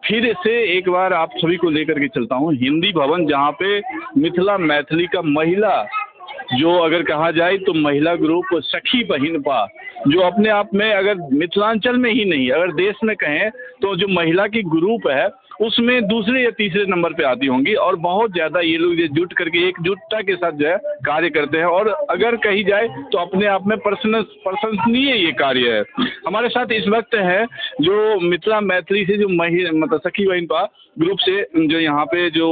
फिर से एक बार आप सभी को लेकर के चलता हूँ हिंदी भवन, जहाँ पे मिथिला मैथिली का महिला जो अगर कहा जाए तो महिला ग्रुप सखी बहिनपा, जो अपने आप में अगर मिथिलांचल में ही नहीं अगर देश में कहें तो जो महिला की ग्रुप है उसमें दूसरे या तीसरे नंबर पे आती होंगी। और बहुत ज़्यादा ये लोग ये जुट करके एकजुटता के साथ जो है कार्य करते हैं, और अगर कही जाए तो अपने आप में प्रशंसनीय ये कार्य है। हमारे साथ इस वक्त है जो मिथिला मैथिली से जो मतलब सखी बहिनपा ग्रुप से जो यहाँ पे जो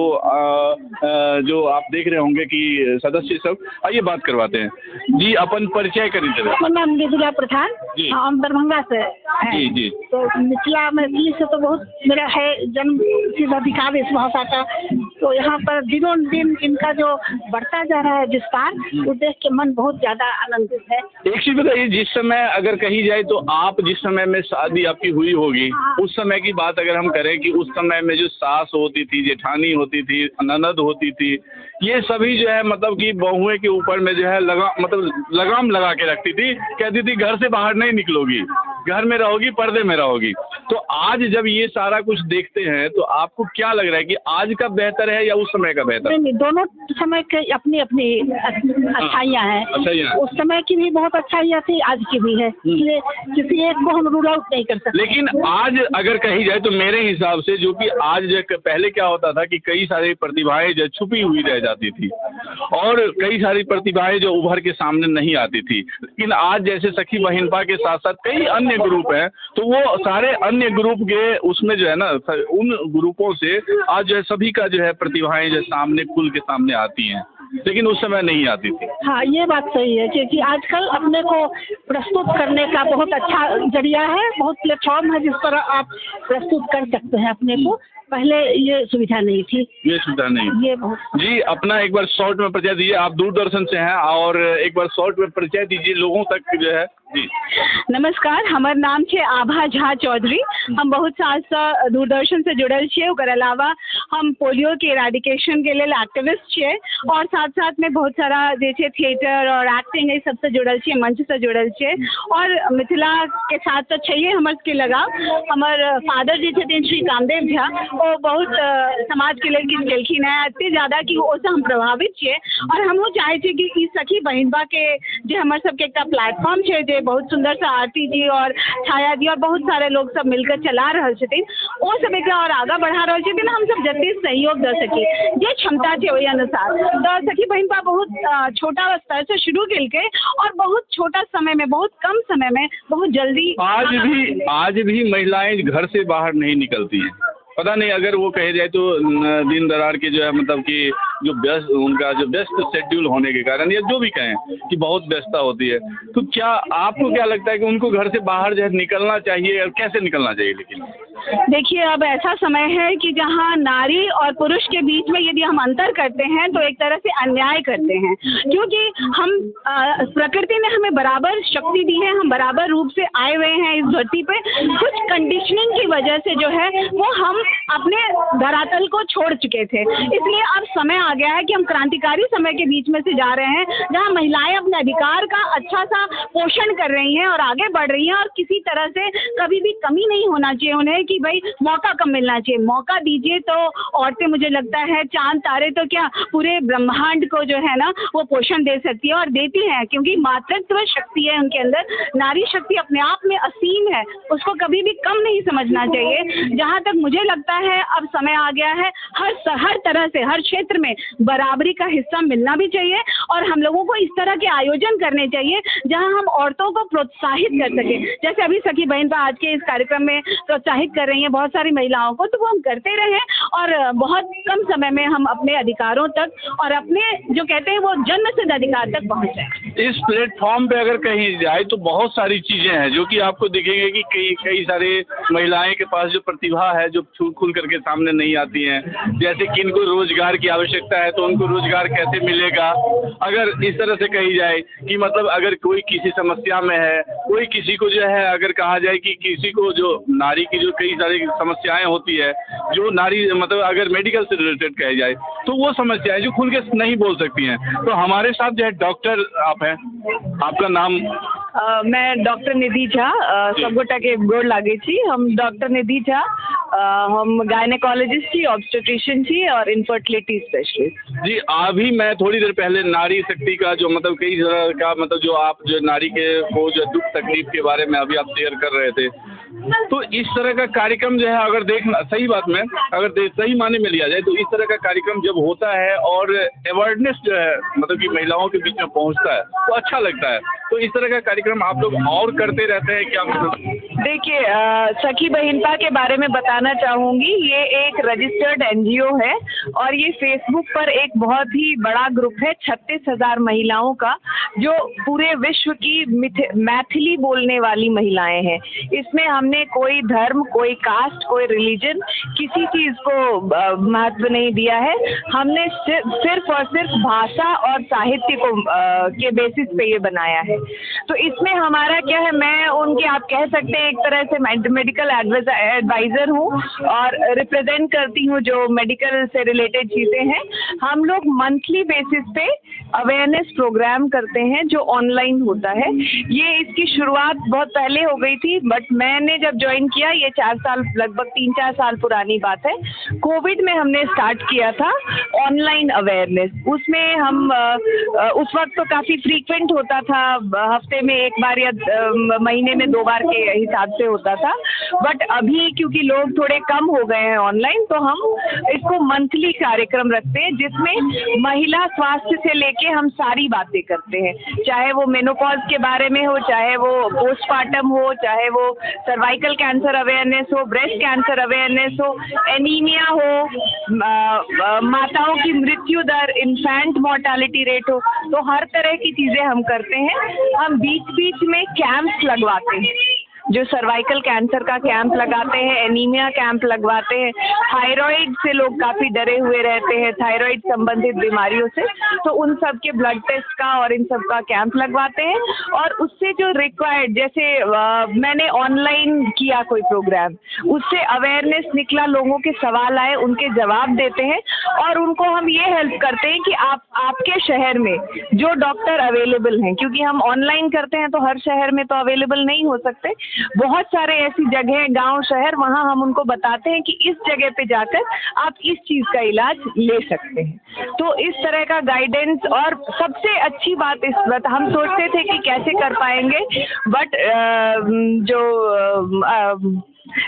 आप देख रहे होंगे कि सदस्य सब, आइए बात करवाते हैं। जी अपन परिचय करें। नाम मृदुला प्रधान, हम दरभंगा से हैं। जी जी। तो मिथिला मैथिली से तो बहुत मेरा है जन्म सिद्ध अधिकार इस भाषा का। तो यहाँ पर दिनों दिन इनका जो बढ़ता जा रहा है विस्तार, वो देख के मन बहुत ज्यादा आनंदित है। एक चीज बताइए, जिस समय अगर कही जाए तो आप जिस समय में शादी आपकी हुई होगी, उस समय की बात अगर हम करें कि उस समय में जो सास होती थी, जेठानी होती थी, ननद होती थी, ये सभी जो है मतलब कि बहुएं के ऊपर में जो है लगाम लगा के रखती थी, कहती थी घर से बाहर नहीं निकलोगी, घर में रहोगी, पर्दे में रहोगी। तो आज जब ये सारा कुछ देखते हैं तो आपको क्या लग रहा है कि आज का बेहतर है या उस समय का बेहतर? नहीं, दोनों समय के अपनी अपनी अच्छाइयाँ हैं। उस समय की भी बहुत अच्छाइयाँ थी, आज की भी है, इसलिए किसी एक को हम रूल आउट नहीं कर सकते। लेकिन आज अगर कही जाए तो मेरे हिसाब से जो कि आज पहले क्या होता था कि कई सारी प्रतिभाएं जो छुपी हुई रह जाती थी और कई सारी प्रतिभाएं जो उभर के सामने नहीं आती थी, लेकिन आज जैसे सखी बहिनपा के साथ साथ कई अन्य ग्रुप हैं, तो वो सारे अन्य ग्रुप के उसमें जो है ना, उन ग्रुपों से आज जो है सभी का जो है प्रतिभाएं जो सामने खुल के सामने आती हैं, लेकिन उस समय नहीं आती थी। हाँ, ये बात सही है, क्योंकि आजकल अपने को प्रस्तुत करने का बहुत अच्छा जरिया है, बहुत प्लेटफॉर्म है जिस पर आप प्रस्तुत कर सकते हैं अपने को। पहले ये सुविधा नहीं थी। ये सुविधा नहीं। ये बहुत। जी, अपना एक बार शॉर्ट में परिचय दीजिए। आप दूरदर्शन से हैं और एक बार शॉर्ट में परिचय दीजिए लोगों तक जो है। जी नमस्कार, हमार नाम छे आभा झा चौधरी। हम बहुत साल से दूरदर्शन से जुड़ल छे। ओकर अलावा हम पोलियो के इराडिकेशन के लिए एक्टिविस्ट छे और साथ साथ में बहुत सारा जैसे थिएटर और एक्टिंग सब से जुड़ल छे, मंच से जुड़ल छे। और मिथिला के साथ तो चाहिए हमर के लगाव। हमार फादर जी थे श्री कामदेव झा, वो बहुत समाज के लिए किन केलखिन है इतने ज़्यादा कि ओसे हम प्रभावित छे। और हम चाहे छे कि ई सखी बहिनपा के जे हमर सबके एक प्लेटफॉर्म छे, जे बहुत सुंदर सा आरती जी और छाया जी और बहुत सारे लोग सब मिलकर चला रहे छथिन, वो सब एक और आगा बढ़ा रहे छथिन। हम सब जल्दी सहयोग दे सकी, जे क्षमता छे वही अनुसार। तो सखी बहिनपा बहुत छोटा स्तर से शुरू के और बहुत छोटा समय में, बहुत कम समय में, बहुत जल्दी। आज भी महिलाएं घर से बाहर नहीं निकलती हैं। पता नहीं, अगर वो कहे जाए तो दिन दरार के जो है मतलब कि जो उनका जो व्यस्त शेड्यूल होने के कारण या जो भी कहें कि बहुत व्यस्तता होती है, तो क्या आपको क्या लगता है कि उनको घर से बाहर जो है निकलना चाहिए और कैसे निकलना चाहिए? लेकिन देखिए, अब ऐसा समय है कि जहाँ नारी और पुरुष के बीच में यदि हम अंतर करते हैं तो एक तरह से अन्याय करते हैं, क्योंकि हम प्रकृति ने हमें बराबर शक्ति दी है, हम बराबर रूप से आए हुए हैं इस धरती पे। कुछ कंडीशनिंग की वजह से जो है वो हम अपने धरातल को छोड़ चुके थे। इसलिए अब समय आ गया है कि हम क्रांतिकारी समय के बीच में से जा रहे हैं, जहाँ महिलाएं अपने अधिकार का अच्छा सा पोषण कर रही हैं और आगे बढ़ रही हैं। और किसी तरह से कभी भी कमी नहीं होना चाहिए उन्हें कि भाई मौका कम मिलना चाहिए। मौका दीजिए तो औरतें, मुझे लगता है चांद तारे तो क्या पूरे ब्रह्मांड को जो है ना वो पोषण दे सकती है और देती है, क्योंकि मातृत्व शक्ति है उनके अंदर। नारी शक्ति अपने आप में असीम है, उसको कभी भी कम नहीं समझना चाहिए। जहाँ तक मुझे लगता है अब समय आ गया है, हर तरह से हर क्षेत्र में बराबरी का हिस्सा मिलना भी चाहिए। और हम लोगों को इस तरह के आयोजन करने चाहिए जहां हम औरतों को प्रोत्साहित कर सके। जैसे अभी सखी बहिनपा आज के इस कार्यक्रम में प्रोत्साहित कर रही हैं बहुत सारी महिलाओं को, तो वो हम करते रहें और बहुत कम समय में हम अपने अधिकारों तक और अपने जो कहते हैं वो जन्मसिद्ध अधिकार तक पहुँच जाए। इस प्लेटफॉर्म पे अगर कही जाए तो बहुत सारी चीजें हैं जो कि आपको दिखेंगे कि कई सारे महिलाएं के पास जो प्रतिभा है जो खुल करके सामने नहीं आती हैं। जैसे कि इनको रोजगार की आवश्यकता है तो उनको रोजगार कैसे मिलेगा। अगर इस तरह से कही जाए कि मतलब अगर कोई किसी समस्या में है, कोई किसी को जो है अगर कहा जाए कि किसी को जो नारी की जो कई सारी समस्याएं होती है, जो नारी मतलब अगर मेडिकल से रिलेटेड कही जाए तो वो समस्याएं जो खुल के नहीं बोल सकती हैं। तो हमारे साथ जो है डॉक्टर आप हैं, आपका नाम? मैं डॉक्टर निधि झा सब गोटा के गोड़ लागे छी। हम डॉक्टर निधि झा हम गायनेकोलॉजिस्ट छी, ऑब्स्टेट्रिशियन छी और इनफर्टिलिटी स्पेशलिस्ट। जी, अभी मैं थोड़ी देर पहले नारी शक्ति का जो मतलब कई तरह का मतलब जो आप जो नारी के को जो दुख तकलीफ के बारे में अभी आप शेयर कर रहे थे, तो इस तरह का कार्यक्रम जो है अगर देखना सही बात में अगर सही माने में लिया जाए तो इस तरह का कार्यक्रम जब होता है और अवेयरनेस जो है मतलब कि महिलाओं के बीच में पहुंचता है तो अच्छा लगता है। तो इस तरह का कार्यक्रम आप लोग और करते रहते हैं क्या? मतलब देखिए, सखी बहिनपा के बारे में बताना चाहूँगी। ये एक रजिस्टर्ड एनजीओ है और ये फेसबुक पर एक बहुत ही बड़ा ग्रुप है 36,000 महिलाओं का, जो पूरे विश्व की मैथिली बोलने वाली महिलाएं हैं। इसमें हमने कोई धर्म, कोई कास्ट, कोई रिलीजन, किसी चीज़ को महत्व नहीं दिया है। हमने सिर्फ और सिर्फ भाषा और साहित्य को के बेसिस पे ये बनाया है। तो इसमें हमारा क्या है, मैं उनके आप कह सकते हैं एक तरह से मेडिकल एडवाइज़र हूँ और रिप्रेजेंट करती हूँ जो मेडिकल से रिलेटेड चीज़ें हैं। हम लोग मंथली बेसिस पे अवेयरनेस प्रोग्राम करते हैं जो ऑनलाइन होता है। ये इसकी शुरुआत बहुत पहले हो गई थी, बट मैंने जब ज्वाइन किया, ये 4 साल लगभग 3-4 साल पुरानी बात है, कोविड में हमने स्टार्ट किया था ऑनलाइन अवेयरनेस। उसमें हम उस वक्त तो काफ़ी फ्रीक्वेंट होता था, हफ्ते में 1 बार या महीने में 2 बार के हिसाब से होता था। बट अभी क्योंकि लोग थोड़े कम हो गए हैं ऑनलाइन, तो हम इसको मंथली कार्यक्रम रखते हैं जिसमें महिला स्वास्थ्य से लेके हम सारी बातें करते हैं, चाहे वो मेनोपॉज के बारे में हो, चाहे वो पोस्टपार्टम हो, चाहे वो सर्वाइकल कैंसर अवेयरनेस हो, ब्रेस्ट कैंसर अवेयरनेस हो, एनीमिया हो, माताओं की मृत्यु दर, इन्फेंट मोर्टालिटी रेट हो। तो हर तरह की चीज़ें हम करते हैं। हम बीच बीच में कैंप्स लगवाते हैं, जो सर्वाइकल कैंसर का कैंप लगाते हैं, एनीमिया कैंप लगवाते हैं। थायराइड से लोग काफ़ी डरे हुए रहते हैं, थायराइड संबंधित बीमारियों से, तो उन सब के ब्लड टेस्ट का और इन सब का कैंप लगवाते हैं। और उससे जो रिक्वायर्ड, जैसे मैंने ऑनलाइन किया कोई प्रोग्राम, उससे अवेयरनेस निकला, लोगों के सवाल आए, उनके जवाब देते हैं और उनको हम ये हेल्प करते हैं कि आपके शहर में जो डॉक्टर अवेलेबल हैं, क्योंकि हम ऑनलाइन करते हैं तो हर शहर में तो अवेलेबल नहीं हो सकते, बहुत सारे ऐसी जगह, गांव, शहर, वहां हम उनको बताते हैं कि इस जगह पे जाकर आप इस चीज़ का इलाज ले सकते हैं। तो इस तरह का गाइडेंस। और सबसे अच्छी बात इस बात, हम सोचते थे कि कैसे कर पाएंगे, बट जो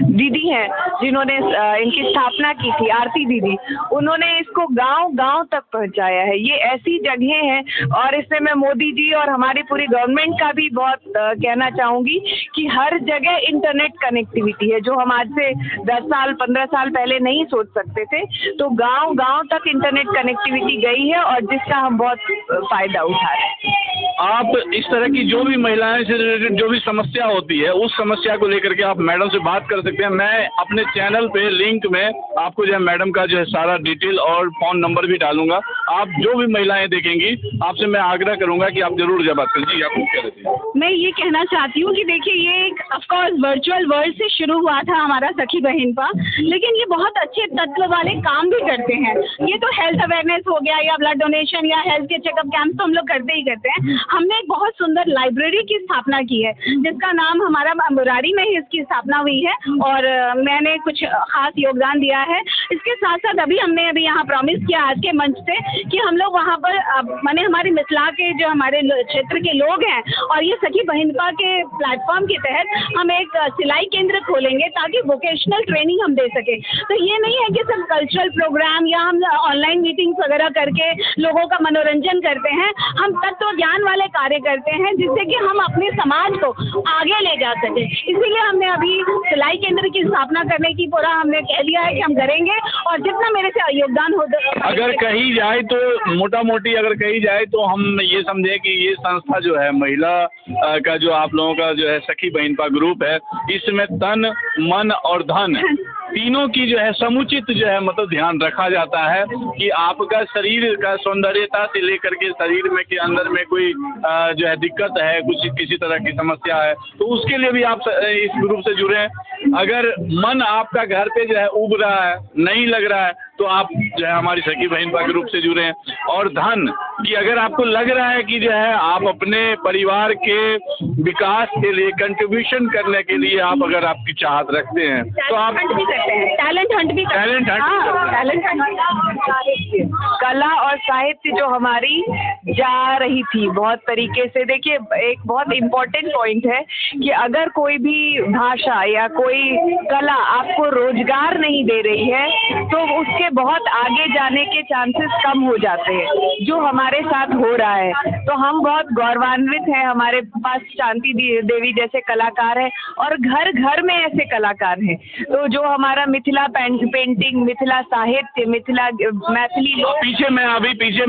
दीदी हैं जिन्होंने इनकी स्थापना की थी, आरती दीदी, उन्होंने इसको गांव-गांव तक पहुंचाया है। ये ऐसी जगह हैं और इसमें मैं मोदी जी और हमारी पूरी गवर्नमेंट का भी बहुत कहना चाहूँगी कि हर जगह इंटरनेट कनेक्टिविटी है, जो हम आज से 10 साल 15 साल पहले नहीं सोच सकते थे। तो गांव-गांव तक इंटरनेट कनेक्टिविटी गई है और जिसका हम बहुत फ़ायदा उठा रहे हैं। आप इस तरह की जो भी महिलाएं से रिलेटेड जो भी समस्या होती है, उस समस्या को लेकर के आप मैडम से बात कर सकते हैं। मैं अपने चैनल पे लिंक में आपको जो है मैडम का जो है सारा डिटेल और फ़ोन नंबर भी डालूंगा। आप जो भी महिलाएं देखेंगी, आपसे मैं आग्रह करूंगा कि आप जरूर जब बात करें। जी, आप कुछ कह रहे थे। मैं ये कहना चाहती हूँ कि देखिए, ये एक ऑफकोर्स वर्चुअल वर्ल्ड से शुरू हुआ था हमारा सखी बहिनपा, लेकिन ये बहुत अच्छे तत्व वाले काम भी करते हैं। ये तो हेल्थ अवेयरनेस हो गया, या ब्लड डोनेशन या हेल्थ के चेकअप कैंप तो हम लोग करते ही करते हैं। हमने एक बहुत सुंदर लाइब्रेरी की स्थापना की है, जिसका नाम हमारा मुरारी में ही इसकी स्थापना हुई है और मैंने कुछ खास योगदान दिया है। इसके साथ साथ अभी यहाँ प्रॉमिस किया आज के मंच से कि हम लोग वहाँ पर माने हमारी मिथिला के जो हमारे क्षेत्र के लोग हैं और ये सखी बहिनपा के प्लेटफॉर्म के तहत हम एक सिलाई केंद्र खोलेंगे ताकि वोकेशनल ट्रेनिंग हम दे सकें। तो ये नहीं है कि सब कल्चरल प्रोग्राम या हम ऑनलाइन मीटिंग्स वगैरह करके लोगों का मनोरंजन करते हैं। हम तत्व ज्ञान वाले कार्य करते हैं जिससे कि हम अपने समाज को आगे ले जा सकें। इसीलिए हमने अभी सिलाई केंद्र की स्थापना करने की पूरा हमने कह दिया है कि हम करेंगे और जितना मेरे से योगदान हो। अगर कही जाए तो मोटा मोटी अगर कही जाए तो हम ये समझे कि ये संस्था जो है महिला का जो आप लोगों का जो है सखी बहिनपा ग्रुप है, इसमें तन, मन और धन तीनों की जो है समुचित जो है मतलब ध्यान रखा जाता है कि आपका शरीर का सौंदर्यता से लेकर के शरीर में के अंदर में कोई जो है दिक्कत है, कुछ किसी तरह की समस्या है, तो उसके लिए भी आप इस ग्रुप से जुड़े हैं। अगर मन आपका घर पे जो है उब रहा है, नहीं लग रहा है, तो तो आप जो है हमारी सखी बहनपा ग्रुप से जुड़े हैं। और धन कि अगर आपको लग रहा है कि जो है आप अपने परिवार के विकास के लिए कंट्रीब्यूशन करने के लिए आप अगर आपकी चाहत रखते हैं तो आप टैलेंट हंट भी करते हैं, टैलेंट हंट भी करते हैं। टैलेंट हंट भी हाँ, करते हैं। Talent Hunt. कला और साहित्य जो हमारी जा रही थी बहुत तरीके से, देखिए एक बहुत इम्पोर्टेंट पॉइंट है कि अगर कोई भी भाषा या कोई कला आपको रोजगार नहीं दे रही है तो उसके बहुत आगे जाने के चांसेस कम हो जाते हैं, जो हमारे साथ हो रहा है। तो हम बहुत गौरवान्वित हैं, हमारे पास शांति देवी जैसे कलाकार हैं और घर घर में ऐसे कलाकार हैं। तो जो हमारा मिथिला पेंटिंग, मिथिला साहित्य, मिथिला मैथिली लोग, पीछे में अभी जो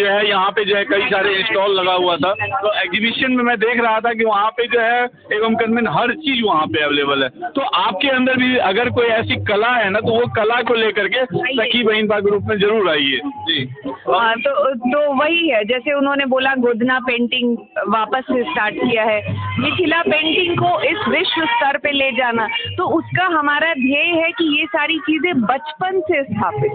है यहाँ पे जो है कई सारे स्टॉल लगा हुआ था, तो एग्जीबिशन में मैं देख रहा था कि वहाँ पे जो है एवं कन्वेंट हर चीज वहाँ पे अवेलेबल है। तो आपके अंदर भी अगर कोई ऐसी कला है ना तो वो कला को लेकर के सखी बहनपा ग्रुप में जरूर आइए जी। हाँ, तो वही है, जैसे उन्होंने बोला गोदना पेंटिंग वापस से स्टार्ट किया है, मिथिला पेंटिंग को इस विश्व स्तर पे ले जाना, तो उसका हमारा ध्येय है कि ये सारी चीजें बचपन से स्थापित।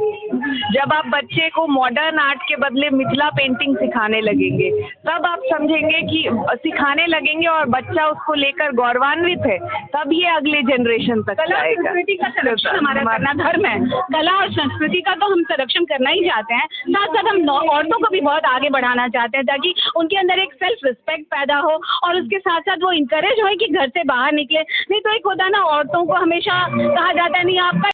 जब आप बच्चे को मॉडर्न आर्ट के बदले मिथिला पेंटिंग सिखाने लगेंगे तब आप समझेंगे कि सिखाने लगेंगे और बच्चा उसको लेकर गौरवान्वित है, तब ये अगले जनरेशन तक जाएगा। संस्कृति का संरक्षण हमारा करना धर्म है। कला और संस्कृति का तो हम संरक्षण करना ही चाहते हैं, साथ साथ हम औरतों को भी बहुत आगे बढ़ाना चाहते हैं ताकि उनके अंदर एक सेल्फ रिस्पेक्ट पैदा हो और उसके साथ साथ वो इंकरेज हो कि घर से बाहर निकले। नहीं तो एक होता है ना, औरतों को हमेशा कहा जाता है नहीं आपका